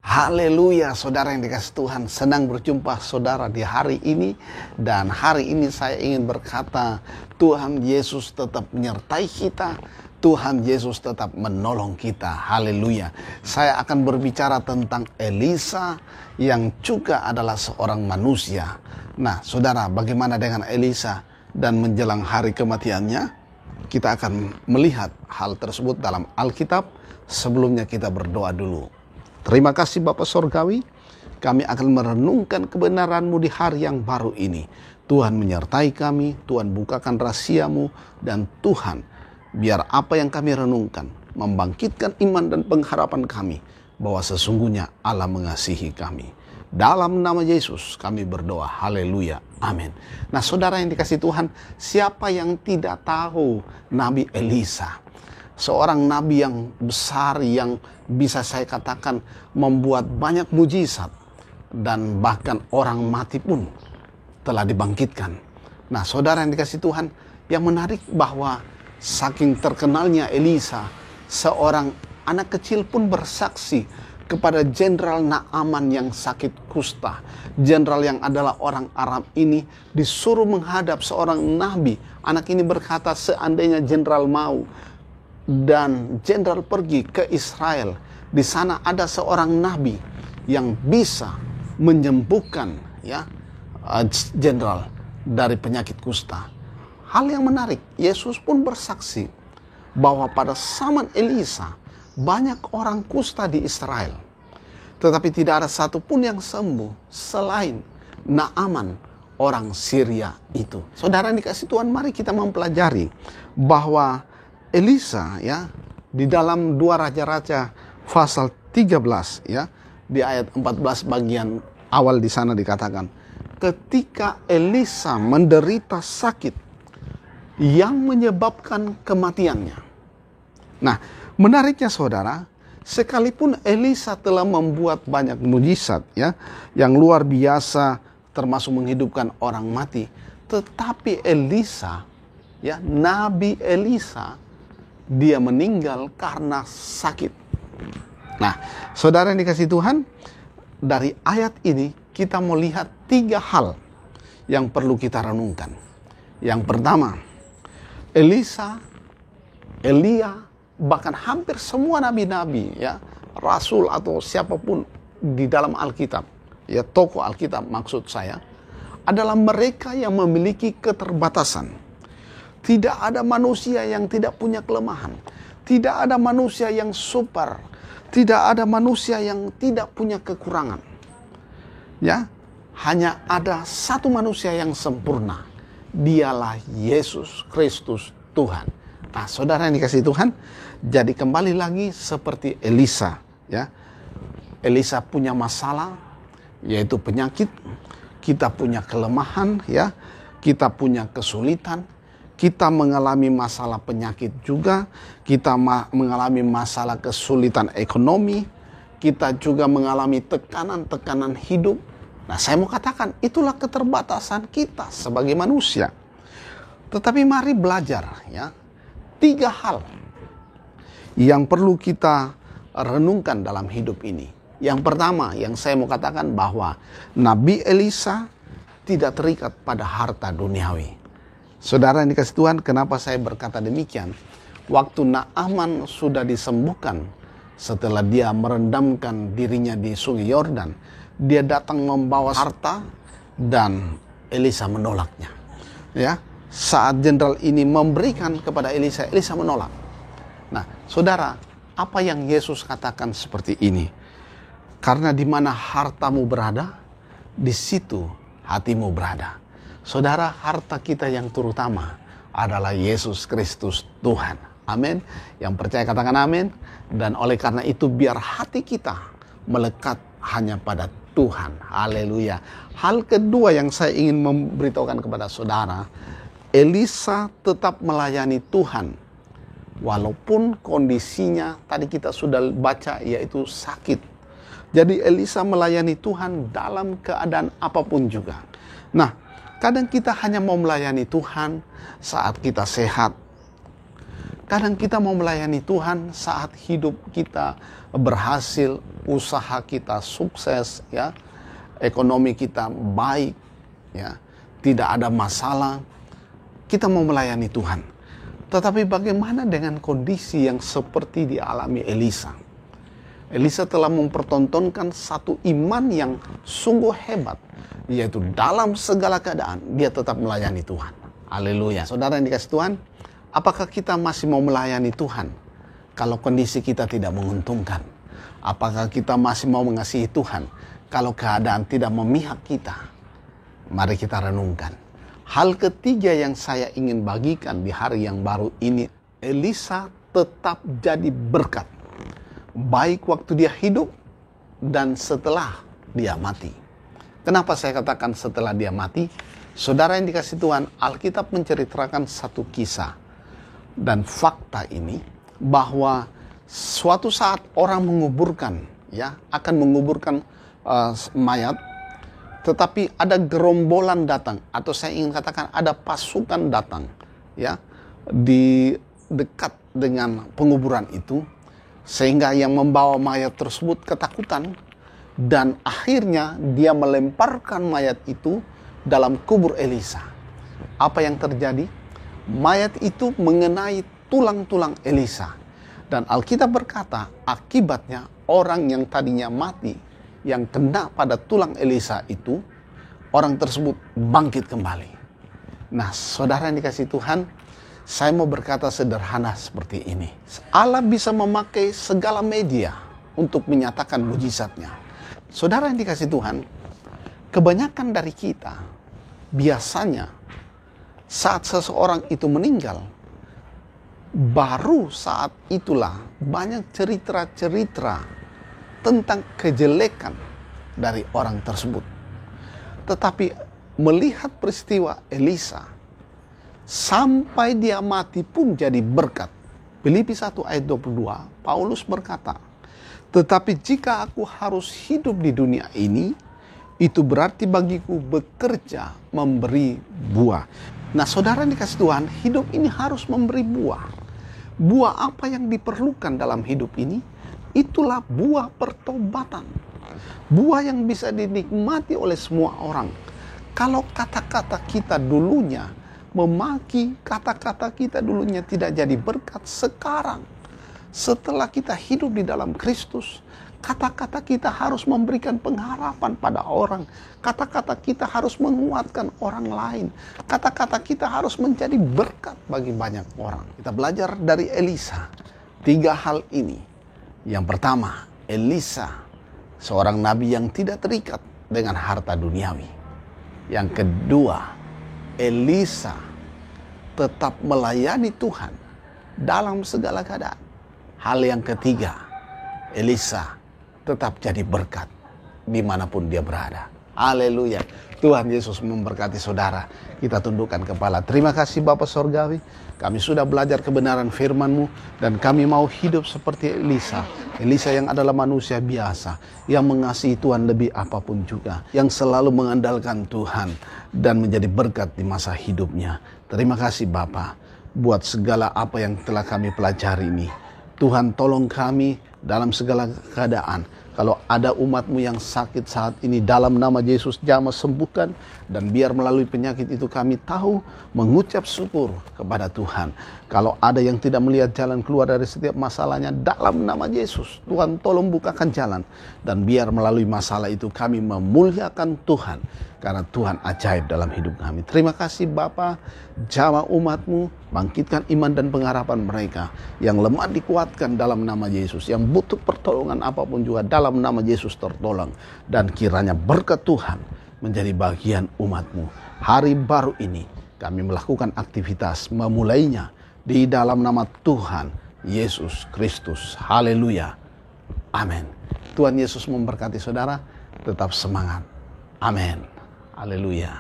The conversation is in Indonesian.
Haleluya, saudara yang dikasih Tuhan. Senang berjumpa saudara di hari ini. Dan hari ini saya ingin berkata, Tuhan Yesus tetap menyertai kita. Tuhan Yesus tetap menolong kita. Haleluya. Saya akan berbicara tentang Elisa yang juga adalah seorang manusia. Nah, saudara, bagaimana dengan Elisa dan menjelang hari kematiannya? Kita akan melihat hal tersebut dalam Alkitab. Sebelumnya kita berdoa dulu. Terima kasih Bapa Sorgawi, kami akan merenungkan kebenaran-Mu di hari yang baru ini. Tuhan menyertai kami, Tuhan bukakan rahsia-Mu, dan Tuhan biar apa yang kami renungkan membangkitkan iman dan pengharapan kami bahwa sesungguhnya Allah mengasihi kami. Dalam nama Yesus kami berdoa, haleluya, amin. Nah saudara yang dikasih Tuhan, siapa yang tidak tahu Nabi Elisa? Seorang nabi yang besar yang bisa saya katakan membuat banyak mujizat. Dan bahkan orang mati pun telah dibangkitkan. Nah saudara yang dikasih Tuhan, yang menarik bahwa saking terkenalnya Elisa, seorang anak kecil pun bersaksi kepada Jenderal Naaman yang sakit kusta. Jenderal yang adalah orang Arab ini disuruh menghadap seorang nabi. Anak ini berkata, seandainya jenderal mau dan jenderal pergi ke Israel, di sana ada seorang nabi yang bisa menyembuhkan jenderal dari penyakit kusta. Hal yang menarik, Yesus pun bersaksi bahwa pada zaman Elisa banyak orang kusta di Israel, tetapi tidak ada satupun yang sembuh selain Naaman, orang Syria itu. Saudara yang dikasih Tuhan, mari kita mempelajari bahwa Elisa di dalam 2 Raja-Raja pasal 13 di ayat 14 bagian awal di sana dikatakan, ketika Elisa menderita sakit yang menyebabkan kematiannya. Nah, menariknya saudara, sekalipun Elisa telah membuat banyak mujizat yang luar biasa, termasuk menghidupkan orang mati, tetapi Elisa, Nabi Elisa, dia meninggal karena sakit. Nah, saudara yang dikasih Tuhan, dari ayat ini kita mau lihat 3 hal yang perlu kita renungkan. Yang pertama, Elisa, Elia, bahkan hampir semua nabi-nabi, rasul atau siapapun di dalam Alkitab, tokoh Alkitab maksud saya, adalah mereka yang memiliki keterbatasan. Tidak ada manusia yang tidak punya kelemahan. Tidak ada manusia yang super. Tidak ada manusia yang tidak punya kekurangan. Hanya ada satu manusia yang sempurna. Dialah Yesus Kristus Tuhan. Nah, saudara yang dikasih Tuhan, jadi kembali lagi seperti Elisa. Elisa punya masalah, yaitu penyakit. Kita punya kelemahan, kita punya kesulitan. Kita mengalami masalah penyakit juga, kita mengalami masalah kesulitan ekonomi, kita juga mengalami tekanan-tekanan hidup. Nah, saya mau katakan, itulah keterbatasan kita sebagai manusia. Tetapi mari belajar 3 hal yang perlu kita renungkan dalam hidup ini. Yang pertama, yang saya mau katakan bahwa Nabi Elisa tidak terikat pada harta duniawi. Saudara yang dikasih Tuhan, kenapa saya berkata demikian? Waktu Naaman sudah disembuhkan, setelah dia merendamkan dirinya di sungai Yordan, dia datang membawa harta dan Elisa menolaknya. Saat jenderal ini memberikan kepada Elisa, Elisa menolak. Nah, saudara, apa yang Yesus katakan seperti ini? Karena di mana hartamu berada, di situ hatimu berada. Saudara, harta kita yang terutama adalah Yesus Kristus Tuhan. Amin. Yang percaya katakan amin. Dan oleh karena itu biar hati kita melekat hanya pada Tuhan. Haleluya. Hal kedua yang saya ingin memberitahukan kepada saudara, Elisa tetap melayani Tuhan. Walaupun kondisinya tadi kita sudah baca yaitu sakit. Jadi Elisa melayani Tuhan dalam keadaan apapun juga. Nah, kadang kita hanya mau melayani Tuhan saat kita sehat. Kadang kita mau melayani Tuhan saat hidup kita berhasil, usaha kita sukses, ya, ekonomi kita baik, ya, tidak ada masalah. Kita mau melayani Tuhan. Tetapi bagaimana dengan kondisi yang seperti dialami Elisa? Elisa telah mempertontonkan satu iman yang sungguh hebat, yaitu dalam segala keadaan dia tetap melayani Tuhan. Haleluya. Saudara yang dikasih Tuhan, apakah kita masih mau melayani Tuhan kalau kondisi kita tidak menguntungkan? Apakah kita masih mau mengasihi Tuhan kalau keadaan tidak memihak kita? Mari kita renungkan. Hal ketiga yang saya ingin bagikan di hari yang baru ini, Elisa tetap jadi berkat. Baik waktu dia hidup dan setelah dia mati. Kenapa saya katakan setelah dia mati? Saudara yang dikasih Tuhan, Alkitab menceritakan satu kisah dan fakta ini bahwa suatu saat orang menguburkan, ya, akan menguburkan mayat, tetapi ada gerombolan datang, atau saya ingin katakan ada pasukan datang, ya, di dekat dengan penguburan itu, sehingga yang membawa mayat tersebut ketakutan dan akhirnya dia melemparkan mayat itu dalam kubur Elisa. Apa yang terjadi? Mayat itu mengenai tulang-tulang Elisa. Dan Alkitab berkata, akibatnya orang yang tadinya mati, yang kena pada tulang Elisa itu, orang tersebut bangkit kembali. Nah, saudara yang dikasih Tuhan, saya mau berkata sederhana seperti ini. Allah bisa memakai segala media untuk menyatakan mujizatnya. Saudara yang dikasih Tuhan, kebanyakan dari kita biasanya saat seseorang itu meninggal, baru saat itulah banyak cerita-cerita tentang kejelekan dari orang tersebut. Tetapi melihat peristiwa Elisa, sampai dia mati pun jadi berkat. Filipi 1 ayat 22, Paulus berkata, tetapi jika aku harus hidup di dunia ini, itu berarti bagiku bekerja memberi buah. Nah, saudara yang dikasih Tuhan, hidup ini harus memberi buah. Buah apa yang diperlukan dalam hidup ini? Itulah buah pertobatan. Buah yang bisa dinikmati oleh semua orang. Kalau kata-kata kita dulunya memaki, kata-kata kita dulunya tidak jadi berkat, sekarang setelah kita hidup di dalam Kristus, kata-kata kita harus memberikan pengharapan pada orang. Kata-kata kita harus menguatkan orang lain. Kata-kata kita harus menjadi berkat bagi banyak orang. Kita belajar dari Elisa 3 hal ini. Yang pertama, Elisa seorang nabi yang tidak terikat dengan harta duniawi. Yang kedua, Elisa tetap melayani Tuhan dalam segala keadaan. Hal yang ketiga, Elisa tetap jadi berkat dimanapun dia berada. Haleluya. Tuhan Yesus memberkati saudara. Kita tundukkan kepala. Terima kasih Bapa Sorgawi. Kami sudah belajar kebenaran firman-Mu dan kami mau hidup seperti Elisa. Elisa yang adalah manusia biasa, yang mengasihi Tuhan lebih apapun juga, yang selalu mengandalkan Tuhan dan menjadi berkat di masa hidupnya. Terima kasih Bapa buat segala apa yang telah kami pelajari ini. Tuhan tolong kami dalam segala keadaan. Kalau ada umat-Mu yang sakit saat ini, dalam nama Yesus jamah sembuhkan. Dan biar melalui penyakit itu kami tahu mengucap syukur kepada Tuhan. Kalau ada yang tidak melihat jalan keluar dari setiap masalahnya, dalam nama Yesus, Tuhan tolong bukakan jalan. Dan biar melalui masalah itu kami memuliakan Tuhan. Karena Tuhan ajaib dalam hidup kami. Terima kasih Bapa, jamah umat-Mu, bangkitkan iman dan pengharapan mereka. Yang lemah dikuatkan dalam nama Yesus. Yang butuh pertolongan apapun juga dalam nama Yesus tertolong. Dan kiranya berkat Tuhan menjadi bagian umat-Mu. Hari baru ini kami melakukan aktivitas memulainya di dalam nama Tuhan Yesus Kristus. Haleluya. Amin. Tuhan Yesus memberkati saudara. Tetap semangat. Amin. Haleluya.